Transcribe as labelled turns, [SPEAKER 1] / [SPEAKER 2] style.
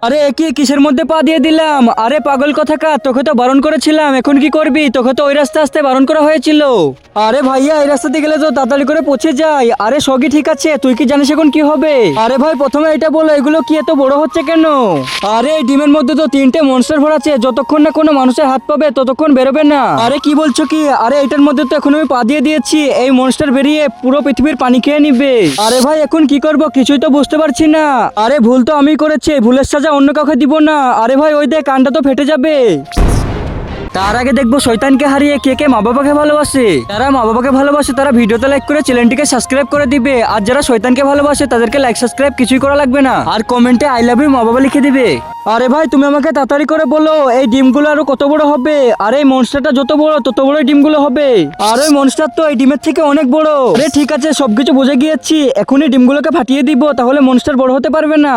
[SPEAKER 1] আরে কি কিসের মধ্যে পা দিয়ে দিলাম? আরে পাগল কথাকার, তোকে তো বারণ করেছিলাম, এখন কি করবি? তোকে তো ওই রাস্তা আসতে বারণ করা হয়েছিল। আরে ভাইয়া, এই রাস্তা দিয়ে গেলে তো তাড়াতাড়ি করে পৌঁছে যাই। আরে সগি ঠিক আছে, তুই কি জানিস এখন কি হবে? আরে ভাই প্রথমে এটা বলো, এগুলো কি এত বড় হচ্ছে কেন? আরে এই ডিমের মধ্যে তো 3টে মনস্টার ভরা আছে, যতক্ষণ না কোনো মানুষের হাত পাবে ততক্ষণ বেরোবে না। আরে কি বলছো কি? আরে এটার মধ্যে তো এখন আমি পা দিয়ে দিয়েছি, এই মনস্টার বেরিয়ে পুরো পৃথিবীর পানি খেয়ে নিবে। আরে ভাই এখন কি করব কিছুই তো বুঝতে পারছি না। আরে ভুল তো আমি করেছি, ভুলের সাজা অন্য কাউকে দিব না। আরে ভাই ওই দেখ, কানটা তো ফেটে যাবে। তার আগে দেখবো শয়তানকে হারিয়ে কে কে মা বাবাকে ভালোবাসে। যারা মা বাবাকে ভালোবাসে তারা ভিডিওতে লাইক করে চ্যানেলটিকে সাবস্ক্রাইব করে দিবে, আর যারা শয়তানকে ভালোবাসে তাদেরকে লাইক সাবস্ক্রাইব কিছুই করা লাগবে না, আর কমেন্টে আই লাভ ইউ মা বাবা লিখে দিবে। আরে ভাই তুমি আমাকে তাড়াতাড়ি করে বলো, এই ডিমগুলো আরো কত বড় হবে? আর এই মনস্টারটা যত বড় তত বড় ডিমগুলো হবে। আর ওই মনস্টার তো এই ডিমের থেকে অনেক বড়। আরে ঠিক আছে, সবকিছু বুঝে গিয়েছি, এখনই ডিমগুলোকে ফাটিয়ে দিব, তাহলে মনস্টার বড় হতে পারবে না।